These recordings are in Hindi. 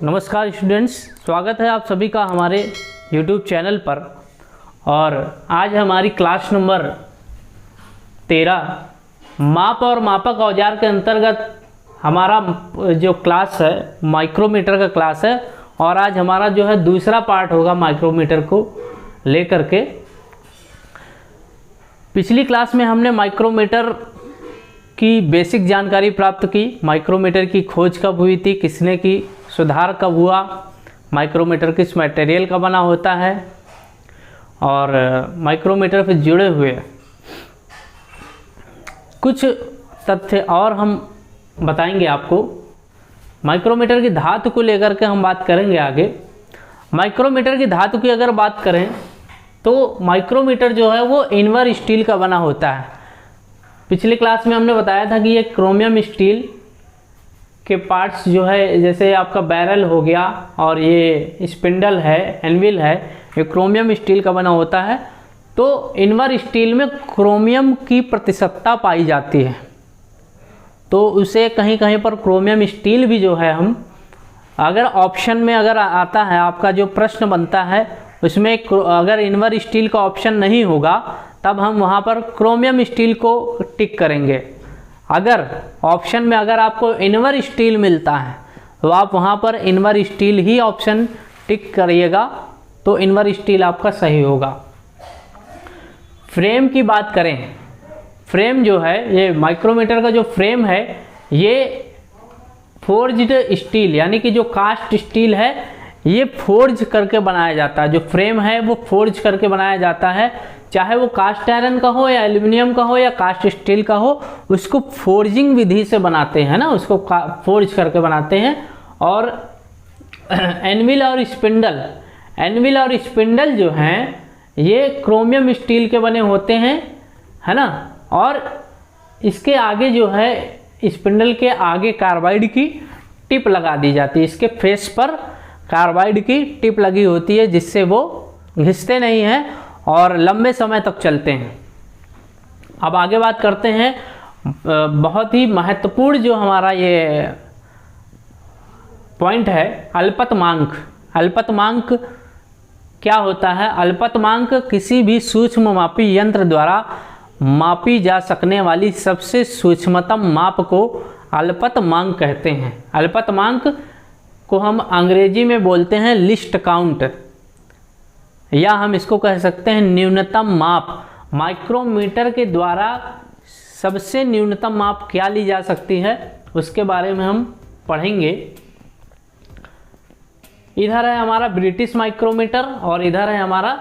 नमस्कार स्टूडेंट्स, स्वागत है आप सभी का हमारे YouTube चैनल पर। और आज हमारी क्लास नंबर 13 माप और मापक औजार के अंतर्गत हमारा जो क्लास है माइक्रोमीटर का क्लास है। और आज हमारा जो है दूसरा पार्ट होगा माइक्रोमीटर को लेकर के। पिछली क्लास में हमने माइक्रोमीटर की बेसिक जानकारी प्राप्त की। माइक्रोमीटर की खोज कब हुई थी, किसने की, सुधार कब हुआ, माइक्रोमीटर किस मटेरियल का बना होता है, और माइक्रोमीटर से जुड़े हुए कुछ तथ्य और हम बताएंगे आपको। माइक्रोमीटर की धातु को लेकर के हम बात करेंगे आगे। माइक्रोमीटर की धातु की अगर बात करें तो माइक्रोमीटर जो है वो इनवर स्टील का बना होता है। पिछली क्लास में हमने बताया था कि ये क्रोमियम स्टील के पार्ट्स जो है, जैसे आपका बैरल हो गया और ये स्पिंडल है, एनविल है, ये क्रोमियम स्टील का बना होता है। तो इनवर स्टील में क्रोमियम की प्रतिशतता पाई जाती है, तो उसे कहीं कहीं पर क्रोमियम स्टील भी जो है हम अगर ऑप्शन में अगर आता है, आपका जो प्रश्न बनता है उसमें अगर इनवर स्टील का ऑप्शन नहीं होगा तब हम वहाँ पर क्रोमियम स्टील को टिक करेंगे। अगर ऑप्शन में अगर आपको इनवर स्टील मिलता है तो आप वहाँ पर इनवर स्टील ही ऑप्शन टिक करिएगा, तो इनवर स्टील आपका सही होगा। फ्रेम की बात करें, फ्रेम जो है ये माइक्रोमीटर का जो फ्रेम है ये फोर्ज्ड स्टील यानी कि जो कास्ट स्टील है ये फोर्ज करके बनाया जाता है। जो फ्रेम है वो फोर्ज करके बनाया जाता है, चाहे वो कास्ट आयरन का हो या एल्युमिनियम का हो या कास्ट स्टील का हो, उसको फोर्जिंग विधि से बनाते हैं ना, उसको फोर्ज करके बनाते हैं। और एनविल और स्पिंडल, एनविल और स्पिंडल जो हैं ये क्रोमियम स्टील के बने होते हैं, है ना। और इसके आगे जो है स्पिंडल के आगे कार्बाइड की टिप लगा दी जाती है। इसके फेस पर कार्बाइड की टिप लगी होती है जिससे वो घिसते नहीं हैं और लंबे समय तक चलते हैं। अब आगे बात करते हैं, बहुत ही महत्वपूर्ण जो हमारा ये पॉइंट है अल्पतमांक। अल्पतमांक क्या होता है? अल्पतमांक किसी भी सूक्ष्म मापी यंत्र द्वारा मापी जा सकने वाली सबसे सूक्ष्मतम माप को अल्पतमांक कहते हैं। अल्पतमांक को हम अंग्रेजी में बोलते हैं लिस्ट काउंट, या हम इसको कह सकते हैं न्यूनतम माप। माइक्रोमीटर के द्वारा सबसे न्यूनतम माप क्या ली जा सकती है उसके बारे में हम पढ़ेंगे। इधर है हमारा ब्रिटिश माइक्रोमीटर और इधर है हमारा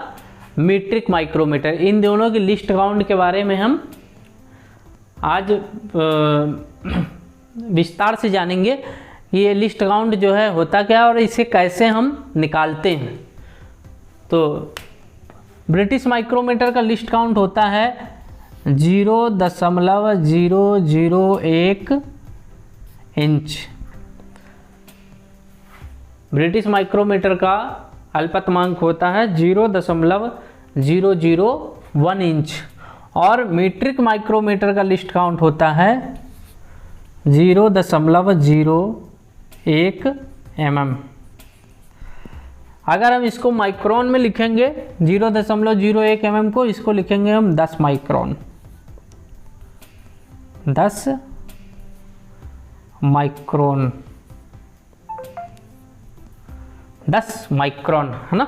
मीट्रिक माइक्रोमीटर। इन दोनों की लिस्ट काउंट के बारे में हम आज विस्तार से जानेंगे। ये लिस्ट काउंट जो है होता क्या है और इसे कैसे हम निकालते हैं। तो ब्रिटिश माइक्रोमीटर का लिस्ट काउंट होता है 0.001 इंच। ब्रिटिश माइक्रोमीटर का अल्पतमांक होता है 0.001 इंच। और मीट्रिक माइक्रोमीटर का लिस्ट काउंट होता है 0.01 mm। अगर हम इसको माइक्रोन में लिखेंगे 0.01 mm को, इसको लिखेंगे हम 10 माइक्रोन। 10 माइक्रोन, 10 माइक्रोन, है ना।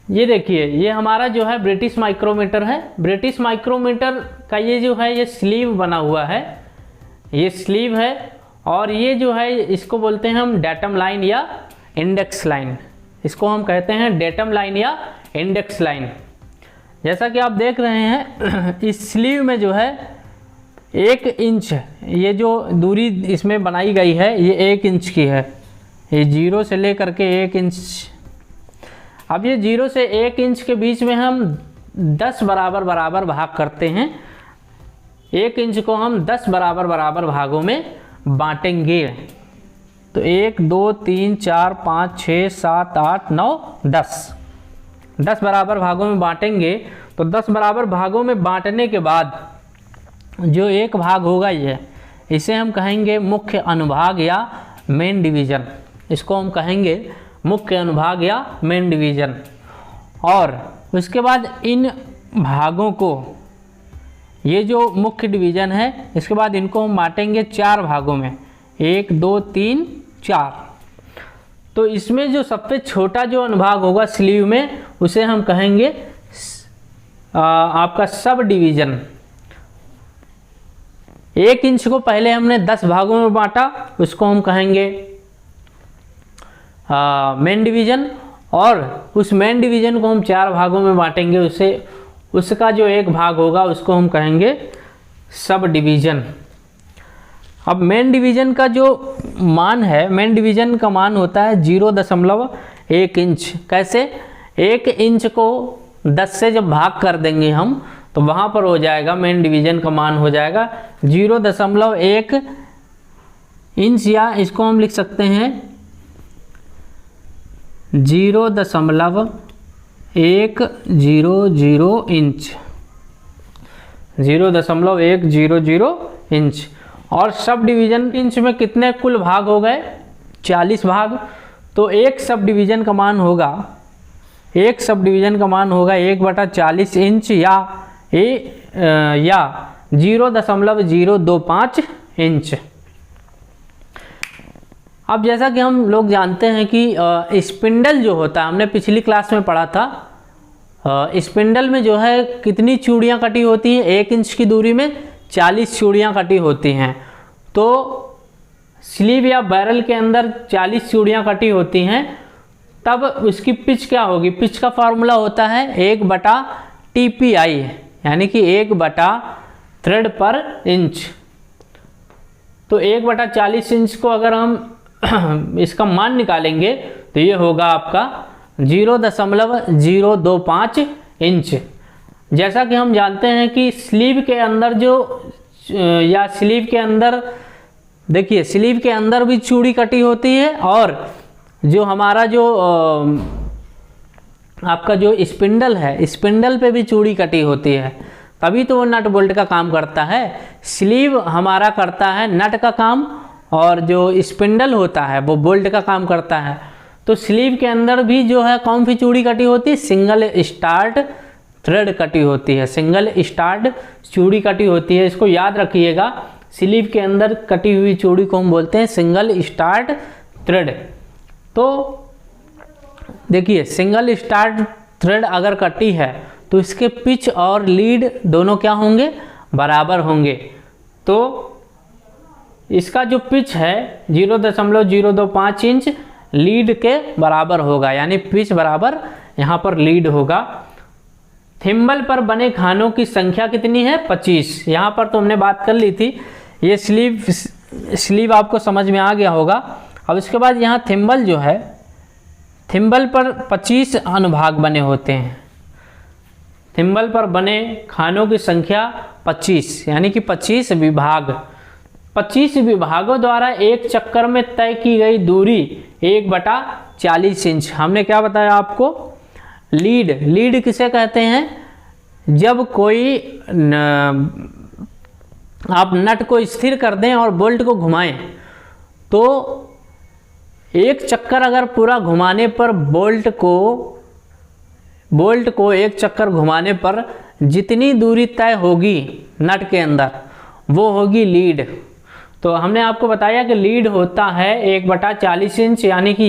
ये देखिए, ये हमारा जो है ब्रिटिश माइक्रोमीटर है। ब्रिटिश माइक्रोमीटर का ये जो है ये स्लीव बना हुआ है, ये स्लीव है। और ये जो है इसको बोलते हैं हम डेटम लाइन या इंडेक्स लाइन। इसको हम कहते हैं डेटम लाइन या इंडेक्स लाइन। जैसा कि आप देख रहे हैं इस स्लीव में जो है 1 इंच, ये जो दूरी इसमें बनाई गई है ये 1 इंच की है। ये 0 से लेकर के 1 इंच। अब ये 0 से 1 इंच के बीच में हम 10 बराबर बराबर भाग करते हैं। 1 इंच को हम 10 बराबर बराबर भागों में बांटेंगे। तो 1 2 3 4 5 6 7 8 9 10 बराबर भागों में बांटेंगे। तो 10 बराबर भागों में बांटने के बाद जो एक भाग होगा ये इसे हम कहेंगे मुख्य अनुभाग या मेन डिवीज़न। इसको हम कहेंगे मुख्य अनुभाग या मेन डिवीज़न। और उसके बाद इन भागों को, ये जो मुख्य डिवीज़न है, इसके बाद इनको हम बांटेंगे 4 भागों में, 1 2 3 4। तो इसमें जो सबसे छोटा जो अनुभाग होगा स्लीव में, उसे हम कहेंगे आपका सब डिवीज़न। 1 इंच को पहले हमने 10 भागों में बांटा, उसको हम कहेंगे मेन डिवीज़न। और उस मेन डिवीज़न को हम 4 भागों में बांटेंगे, उसका जो एक भाग होगा उसको हम कहेंगे सब डिवीज़न। अब मेन डिवीज़न का जो मान है, मेन डिवीज़न का मान होता है 0.1 इंच। कैसे? 1 इंच को 10 से जब भाग कर देंगे हम, तो वहाँ पर हो जाएगा मेन डिवीज़न का मान हो जाएगा 0.1 इंच, या इसको हम लिख सकते हैं 0.100 इंच, 0.100 इंच। और सब डिवीज़न इंच में कितने कुल भाग हो गए? 40 भाग। तो एक सब डिवीज़न का मान होगा, 1/40 इंच या 0.025 इंच। अब जैसा कि हम लोग जानते हैं कि स्पिंडल जो होता है, हमने पिछली क्लास में पढ़ा था, स्पिंडल में जो है कितनी चूड़ियाँ कटी होती हैं? 1 इंच की दूरी में 40 चूड़ियाँ कटी होती हैं। तो स्लीव या बैरल के अंदर 40 चूड़ियाँ कटी होती हैं, तब उसकी पिच क्या होगी? पिच का फार्मूला होता है 1/TPI, यानी कि 1 थ्रेड पर इंच। तो 1/40 इंच को अगर हम इसका मान निकालेंगे तो ये होगा आपका 0.025 इंच। जैसा कि हम जानते हैं कि स्लीव के अंदर स्लीव के अंदर देखिए, स्लीव के अंदर भी चूड़ी कटी होती है, और जो हमारा आपका जो स्पिंडल है, स्पिंडल पे भी चूड़ी कटी होती है, तभी तो वो नट बोल्ट का काम करता है। स्लीव हमारा करता है नट का काम, और जो स्पिंडल होता है वो बोल्ट का काम करता है। तो स्लीव के अंदर भी जो है कौन सी चूड़ी कटी होती है? सिंगल स्टार्ट थ्रेड कटी होती है, सिंगल स्टार्ट चूड़ी कटी होती है। इसको याद रखिएगा, स्लीव के अंदर कटी हुई चूड़ी को हम बोलते हैं सिंगल स्टार्ट थ्रेड। तो देखिए, सिंगल स्टार्ट थ्रेड अगर कटी है तो इसके पिच और लीड दोनों क्या होंगे? बराबर होंगे। तो इसका जो पिच है 0.025 इंच लीड के बराबर होगा, यानी पिच बराबर यहाँ पर लीड होगा। थिम्बल पर बने खानों की संख्या कितनी है? 25। यहाँ पर तो हमने बात कर ली थी। ये स्लीव आपको समझ में आ गया होगा। अब इसके बाद यहाँ थिम्बल जो है, थिम्बल पर 25 अनुभाग बने होते हैं। थिम्बल पर बने खानों की संख्या 25, यानी कि 25 विभाग। 25 विभागों द्वारा एक चक्कर में तय की गई दूरी 1/40 इंच। हमने क्या बताया आपको? लीड किसे कहते हैं? जब कोई आप नट को स्थिर कर दें और बोल्ट को घुमाएं, तो एक चक्कर अगर पूरा घुमाने पर बोल्ट को एक चक्कर घुमाने पर जितनी दूरी तय होगी नट के अंदर, वो होगी लीड। तो हमने आपको बताया कि लीड होता है 1/40 इंच, यानी कि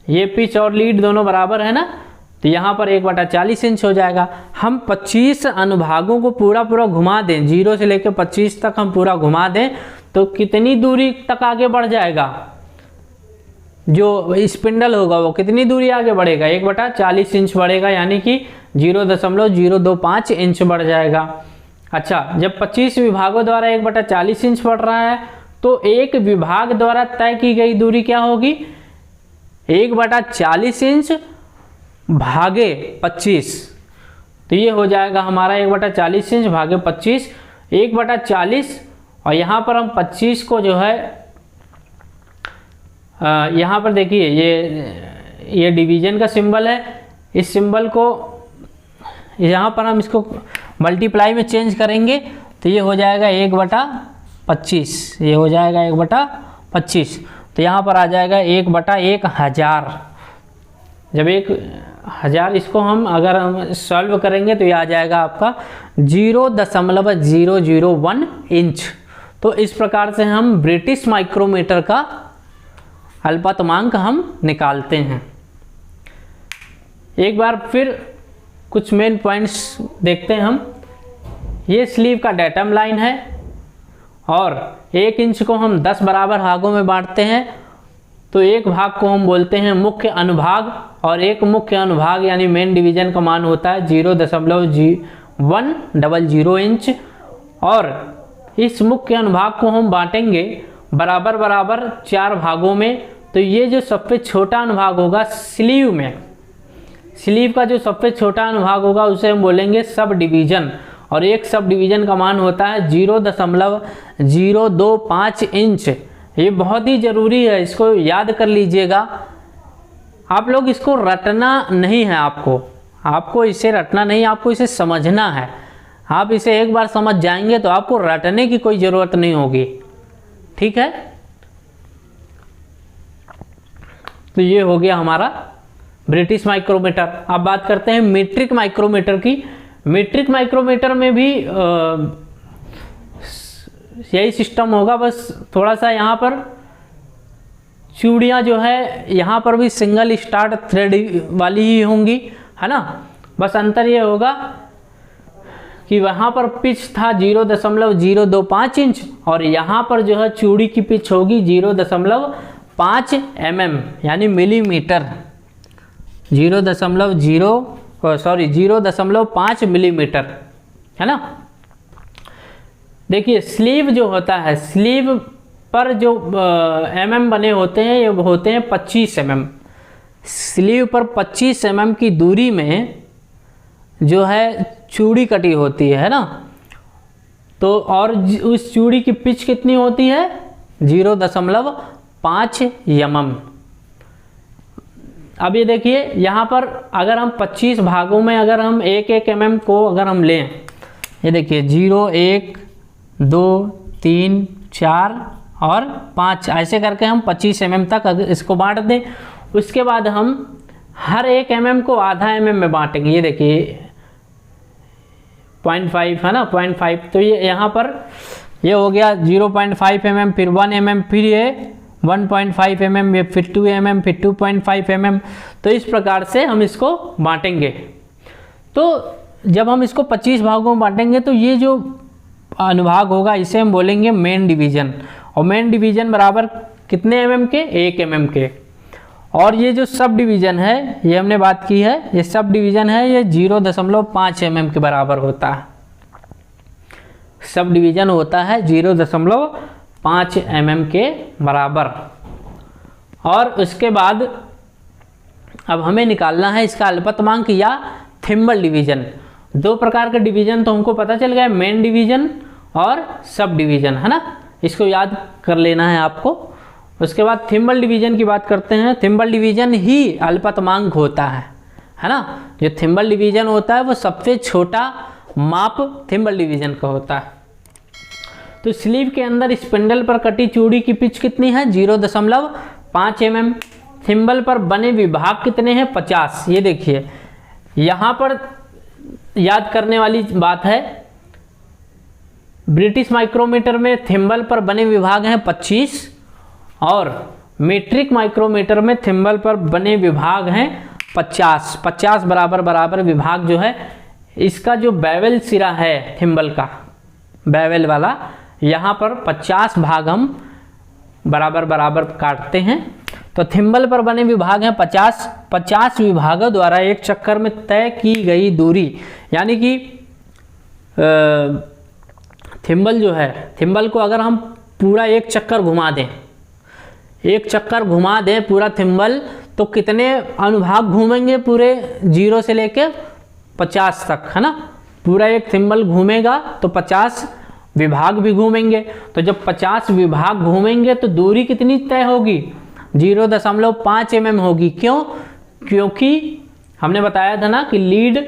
ये पिच और लीड दोनों बराबर है ना, तो यहाँ पर 1/40 इंच हो जाएगा। हम 25 अनुभागों को पूरा घुमा दें, 0 से लेकर 25 तक हम पूरा घुमा दें, तो कितनी दूरी तक आगे बढ़ जाएगा? जो स्पिंडल होगा वो कितनी दूरी आगे बढ़ेगा? 1/40 इंच बढ़ेगा, यानी कि 0.025 इंच बढ़ जाएगा। अच्छा, जब 25 विभागों द्वारा 1/40 इंच बढ़ रहा है, तो एक विभाग द्वारा तय की गई दूरी क्या होगी? 1/40 इंच भागे 25। तो ये हो जाएगा हमारा 1/40 इंच भागे 25, 1/40। और यहाँ पर हम 25 को जो है, यहाँ पर देखिए ये डिवीजन का सिंबल है। इस सिंबल को यहाँ पर हम इसको मल्टीप्लाई में चेंज करेंगे, तो ये हो जाएगा 1/40। 25, ये हो जाएगा 1/25। तो यहाँ पर आ जाएगा 1/1000। जब 1000 इसको हम अगर हम सॉल्व करेंगे तो ये आ जाएगा आपका 0.001 इंच। तो इस प्रकार से हम ब्रिटिश माइक्रोमीटर का अल्पतमांक हम निकालते हैं। एक बार फिर कुछ मेन पॉइंट्स देखते हैं हम। ये स्लीव का डेटम लाइन है और 1 इंच को हम 10 बराबर भागों में बांटते हैं। तो एक भाग को हम बोलते हैं मुख्य अनुभाग और एक मुख्य अनुभाग यानी मेन डिवीजन का मान होता है 0.100 इंच। और इस मुख्य अनुभाग को हम बांटेंगे बराबर बराबर 4 भागों में। तो ये जो सबसे छोटा अनुभाग होगा स्लीव में, स्लीव का जो सबसे छोटा अनुभाग होगा उसे हम बोलेंगे सब डिवीजन। और एक सब डिवीजन का मान होता है 0.025 इंच। ये बहुत ही ज़रूरी है, इसको याद कर लीजिएगा। आप लोग इसको रटना नहीं है, आपको इसे रटना नहीं, आपको इसे समझना है। आप इसे एक बार समझ जाएंगे तो आपको रटने की कोई ज़रूरत नहीं होगी, ठीक है। तो ये हो गया हमारा ब्रिटिश माइक्रोमीटर। अब बात करते हैं मीट्रिक माइक्रोमीटर की। मीट्रिक माइक्रोमीटर में भी यही सिस्टम होगा, बस थोड़ा सा यहाँ पर चूड़ियाँ जो है यहाँ पर भी सिंगल स्टार्ट थ्रेड वाली ही होंगी, है ना। बस अंतर ये होगा कि वहाँ पर पिच था 0.025 इंच और यहाँ पर जो है चूड़ी की पिच होगी 0.5 mm यानी मिलीमीटर। 0.5 मिलीमीटर, है ना। देखिए स्लीव जो होता है, स्लीव पर जो mm बने होते हैं ये होते हैं 25 mm। स्लीव पर 25 mm की दूरी में जो है चूड़ी कटी होती है ना। तो और उस चूड़ी की पिच कितनी होती है 0.5 mm। अब ये देखिए यहाँ पर अगर हम 25 भागों में अगर हम 1-1 mm को अगर हम लें, ये देखिए 0, 1, 2, 3, 4 और 5 ऐसे करके हम 25 mm तक अगर इसको बांट दें। उसके बाद हम हर 1 mm को आधा mm में बांटेंगे। ये देखिए 0.5 है ना, 0.5। तो ये यहाँ पर ये हो गया 0.5 mm, फिर 1 mm, फिर ये 1.5 mm, ये फिर 2 mm, फिर 2.5 mm। तो इस प्रकार से हम इसको बांटेंगे। तो जब हम इसको 25 भागों में बांटेंगे तो ये जो अनुभाग होगा इसे हम बोलेंगे मेन डिवीजन। और मेन डिवीजन बराबर कितने mm के 1 mm के। और ये जो सब डिवीजन है ये हमने बात की है, ये सब डिवीजन है ये 0.5 mm के बराबर होता है। सब डिवीजन होता है 0.5 mm के बराबर। और उसके बाद अब हमें निकालना है इसका अल्पतमांक या थिम्बल डिवीजन। 2 प्रकार के डिवीजन तो हमको पता चल गया, मेन डिवीजन और सब डिवीजन, है ना। इसको याद कर लेना है आपको। उसके बाद थिम्बल डिवीजन की बात करते हैं। थिम्बल डिवीजन ही अल्पतमांक होता है ना। जो थिम्बल डिवीजन होता है वो सबसे छोटा माप थिम्बल डिवीजन का होता है। तो स्लीव के अंदर स्पिंडल पर कटी चूड़ी की पिच कितनी है 0.5 mm। थिम्बल पर बने विभाग कितने हैं 50। ये देखिए यहाँ पर याद करने वाली बात है, ब्रिटिश माइक्रोमीटर में थिम्बल पर बने विभाग हैं 25 और मीट्रिक माइक्रोमीटर में थिम्बल पर बने विभाग हैं 50। 50 बराबर बराबर विभाग जो है, इसका जो बेवल सिरा है थिम्बल का, बेवल वाला, यहाँ पर 50 भाग हम बराबर बराबर काटते हैं। तो थिम्बल पर बने विभाग हैं 50 विभागों द्वारा एक चक्कर में तय की गई दूरी, यानी कि थिम्बल जो है, थिम्बल को अगर हम पूरा एक चक्कर घुमा दें, पूरा थिम्बल, तो कितने अनुभाग घूमेंगे पूरे 0 से लेके 50 तक, है ना। पूरा एक थिम्बल घूमेगा तो 50 विभाग भी घूमेंगे। तो जब 50 विभाग घूमेंगे तो दूरी कितनी तय होगी 0.5 mm होगी। क्यों? क्योंकि हमने बताया था ना कि लीड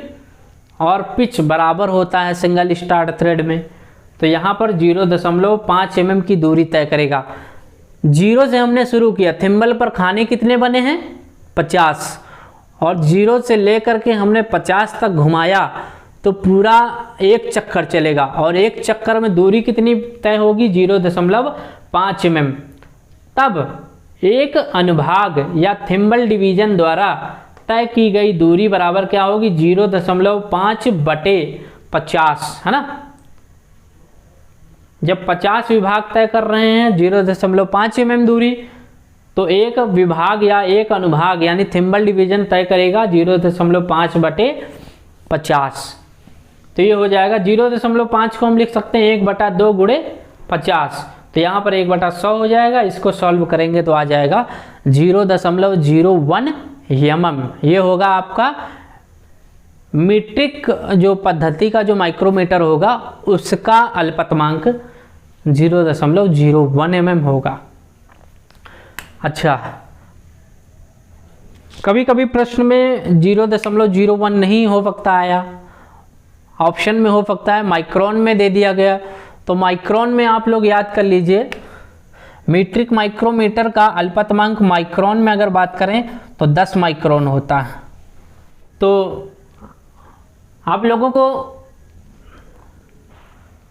और पिच बराबर होता है सिंगल स्टार्ट थ्रेड में। तो यहाँ पर 0.5 mm की दूरी तय करेगा। 0 से हमने शुरू किया, थिम्बल पर खाने कितने बने हैं 50, और 0 से लेकर के हमने 50 तक घुमाया तो पूरा एक चक्कर चलेगा, और एक चक्कर में दूरी कितनी तय होगी 0.5 mm। तब एक अनुभाग या थिम्बल डिवीजन द्वारा तय की गई दूरी बराबर क्या होगी 0.5/50, है ना। जब 50 विभाग तय कर रहे हैं 0.5 mm दूरी, तो एक विभाग या एक अनुभाग यानी थिम्बल डिवीजन तय करेगा 0.5/50। तो ये हो जाएगा 0.5 को हम लिख सकते हैं 1/2 × 50, तो यहाँ पर 1/100 हो जाएगा। इसको सॉल्व करेंगे तो आ जाएगा 0.01 mm। ये होगा आपका मीट्रिक जो पद्धति का जो माइक्रोमीटर होगा उसका अल्पतमांक 0.01 mm होगा। अच्छा, कभी कभी प्रश्न में 0.01 नहीं हो सकता आया, ऑप्शन में हो सकता है, माइक्रोन में दे दिया गया। तो माइक्रोन में आप लोग याद कर लीजिए, मीट्रिक माइक्रोमीटर का अल्पतमांक माइक्रोन में अगर बात करें तो 10 माइक्रोन होता है। तो आप लोगों को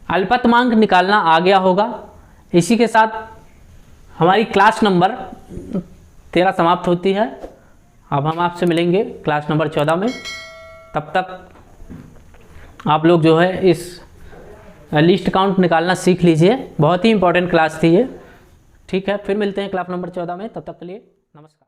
अल्पतमांक निकालना आ गया होगा। इसी के साथ हमारी क्लास नंबर 13 समाप्त होती है। अब हम आपसे मिलेंगे क्लास नंबर 14 में। तब तक आप लोग जो है इस लिस्ट काउंट निकालना सीख लीजिए, बहुत ही इंपॉर्टेंट क्लास थी ये। ठीक है, फिर मिलते हैं क्लास नंबर 14 में। तब तक के लिए नमस्कार।